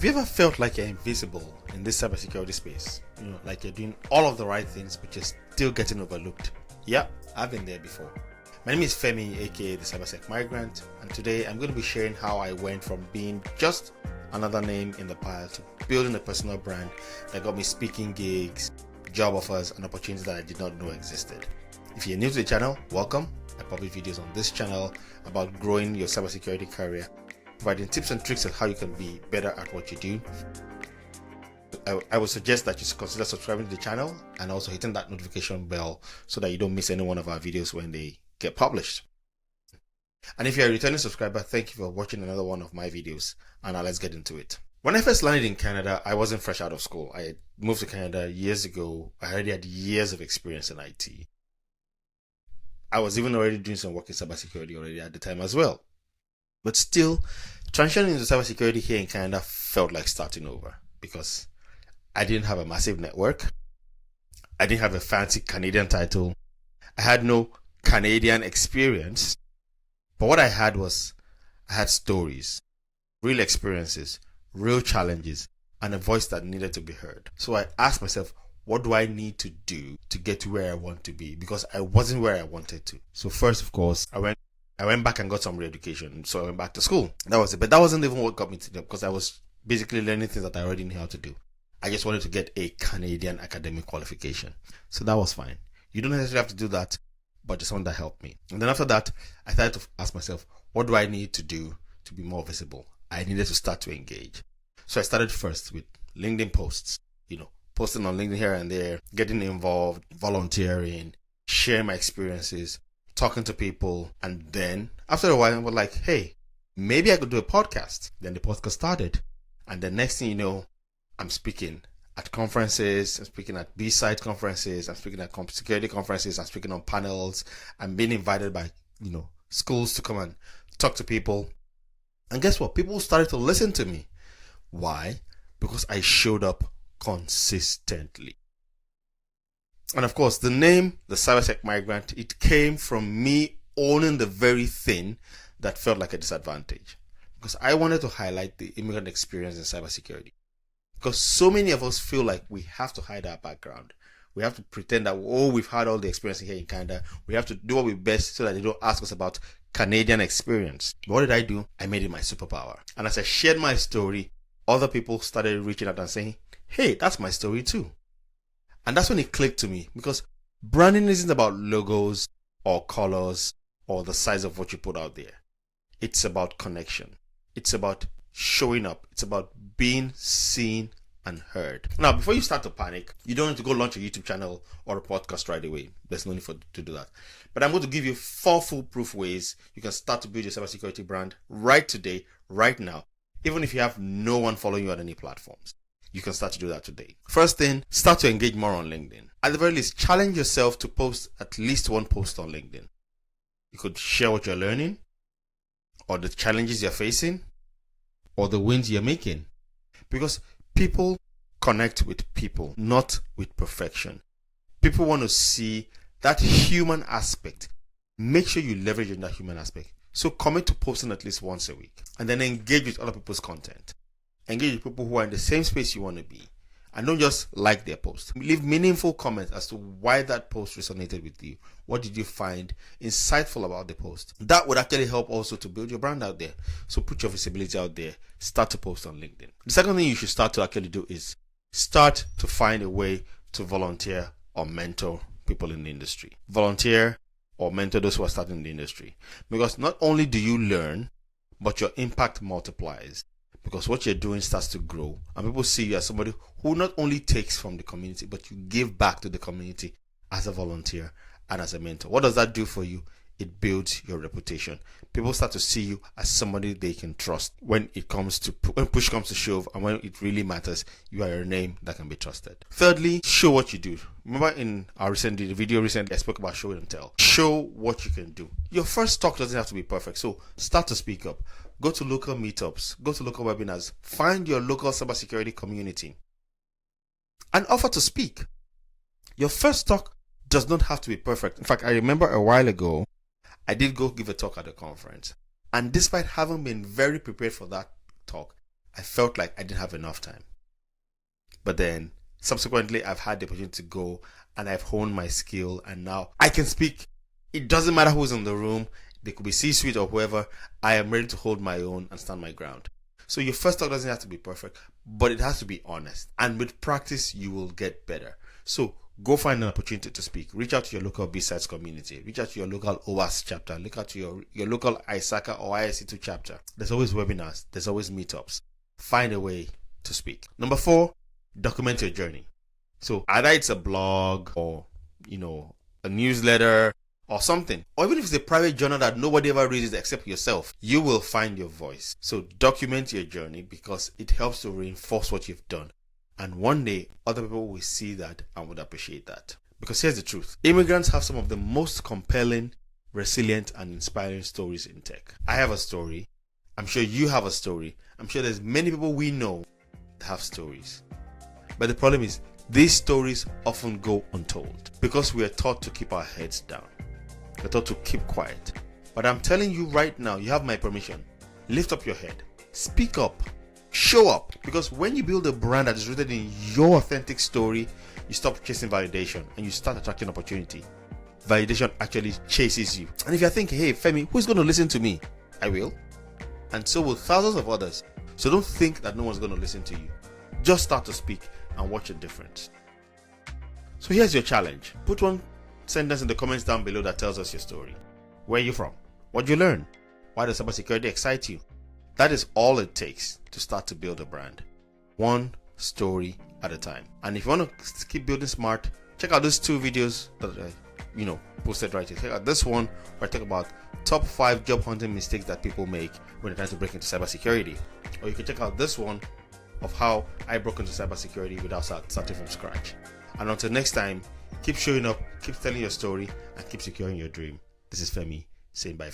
Have you ever felt like you're invisible in this cybersecurity space? Like you're doing all of the right things, but you're still getting overlooked? Yeah, I've been there before. My name is Femi, aka the CyberSec Migrant, and today I'm going to be sharing how I went from being just another name in the pile to building a personal brand that got me speaking gigs, job offers, and opportunities that I did not know existed. If you're new to the channel, welcome. I publish videos on this channel about growing your cybersecurity career, providing tips and tricks on how you can be better at what you do. I would suggest that you consider subscribing to the channel and also hitting that notification bell so that you don't miss any one of our videos when they get published. And if you're a returning subscriber, thank you for watching another one of my videos. And now let's get into it. When I first landed in Canada, I wasn't fresh out of school. I had moved to Canada years ago. I already had years of experience in IT. I was even already doing some work in cybersecurity already at the time as well. But still, transitioning into cybersecurity here in Canada felt like starting over because I didn't have a massive network. I didn't have a fancy Canadian title. I had no Canadian experience. But what I had stories, real experiences, real challenges, and a voice that needed to be heard. So I asked myself, what do I need to do to get to where I want to be? Because I wasn't where I wanted to. So first, of course, I went back and got some re-education. So I went back to school. That was it. But that wasn't even what got me to do, because I was basically learning things that I already knew how to do. I just wanted to get a Canadian academic qualification. So that was fine. You don't necessarily have to do that, but just something that helped me. And then after that, I started to ask myself, what do I need to do to be more visible? I needed to start to engage. So I started first with LinkedIn posts, posting on LinkedIn here and there, getting involved, volunteering, sharing my experiences, talking to people. And then after a while, I was like, hey, maybe I could do a podcast. Then the podcast started. And the next thing you know, I'm speaking at conferences, I'm speaking at B-side conferences, I'm speaking at security conferences, I'm speaking on panels, I'm being invited by, schools to come and talk to people. And guess what? People started to listen to me. Why? Because I showed up consistently. And of course, the name, the CyberSec Migrant, it came from me owning the very thing that felt like a disadvantage. Because I wanted to highlight the immigrant experience in cybersecurity. Because so many of us feel like we have to hide our background. We have to pretend that, we've had all the experience here in Canada. We have to do what we best so that they don't ask us about Canadian experience. But what did I do? I made it my superpower. And as I shared my story, other people started reaching out and saying, hey, that's my story too. And that's when it clicked to me, because branding isn't about logos or colors or the size of what you put out there. It's about connection. It's about showing up. It's about being seen and heard. Now, before you start to panic, you don't need to go launch a YouTube channel or a podcast right away. There's no need to do that. But I'm going to give you 4 foolproof ways you can start to build your cybersecurity brand right today, right now. Even if you have no one following you on any platforms, you can start to do that today. First thing, start to engage more on LinkedIn. At the very least, challenge yourself to post at least one post on LinkedIn. You could share what you're learning, or the challenges you're facing, or the wins you're making. Because people connect with people, not with perfection. People want to see that human aspect. Make sure you leverage in that human aspect. So commit to posting at least once a week, and then engage with other people's content. Engage with people who are in the same space you want to be, and don't just like their post. Leave meaningful comments as to why that post resonated with you. What did you find insightful about the post? That would actually help also to build your brand out there. So put your visibility out there. Start to post on LinkedIn. The second thing you should start to actually do is start to find a way to volunteer or mentor people in the industry. Volunteer or mentor those who are starting in the industry. Because not only do you learn, but your impact multiplies. Because what you're doing starts to grow, and people see you as somebody who not only takes from the community, but you give back to the community as a volunteer and as a mentor. What does that do for you? It builds your reputation. People start to see you as somebody they can trust when push comes to shove, and when it really matters, you are a name that can be trusted. Thirdly, show what you do. Remember in our video recently, I spoke about show and tell. Show what you can do. Your first talk doesn't have to be perfect, so start to speak up. Go to local meetups, go to local webinars, find your local cybersecurity community, and offer to speak. Your first talk does not have to be perfect. In fact, I remember a while ago, I did go give a talk at a conference. And despite having been very prepared for that talk, I felt like I didn't have enough time. But then subsequently, I've had the opportunity to go and I've honed my skill, and now I can speak. It doesn't matter who's in the room. They could be C-suite or whoever. I am ready to hold my own and stand my ground. So your first talk doesn't have to be perfect, but it has to be honest. And with practice, you will get better. So go find an opportunity to speak. Reach out to your local B-Sides community. Reach out to your local OWASP chapter. Look out to your local ISACA or ISC2 chapter. There's always webinars. There's always meetups. Find a way to speak. Number 4, document your journey. So either it's a blog or, a newsletter or something, or even if it's a private journal that nobody ever reads except yourself, you will find your voice. So document your journey because it helps to reinforce what you've done. And one day, other people will see that and would appreciate that. Because here's the truth. Immigrants have some of the most compelling, resilient, and inspiring stories in tech. I have a story. I'm sure you have a story. I'm sure there's many people we know that have stories. But the problem is, these stories often go untold because we are taught to keep our heads down. We're taught to keep quiet. But I'm telling you right now, you have my permission. Lift up your head. Speak up. Show up. Because when you build a brand that is rooted in your authentic story, you stop chasing validation and you start attracting opportunity. Validation actually chases you. And if you're thinking, hey, Femi, who's going to listen to me? I will. And so will thousands of others. So don't think that no one's going to listen to you. Just start to speak and watch the difference. So here's your challenge. Put one sentence in the comments down below that tells us your story. Where are you from? What did you learn? Why does cybersecurity excite you? That is all it takes to start to build a brand. One story at a time. And if you want to keep building smart, check out these 2 videos that I posted right here. Check out this one where I talk about top 5 job hunting mistakes that people make when they're trying to break into cybersecurity. Or you can check out this one of how I broke into cybersecurity without starting from scratch. And until next time, keep showing up, keep telling your story, and keep securing your dream. This is Femi saying bye for now.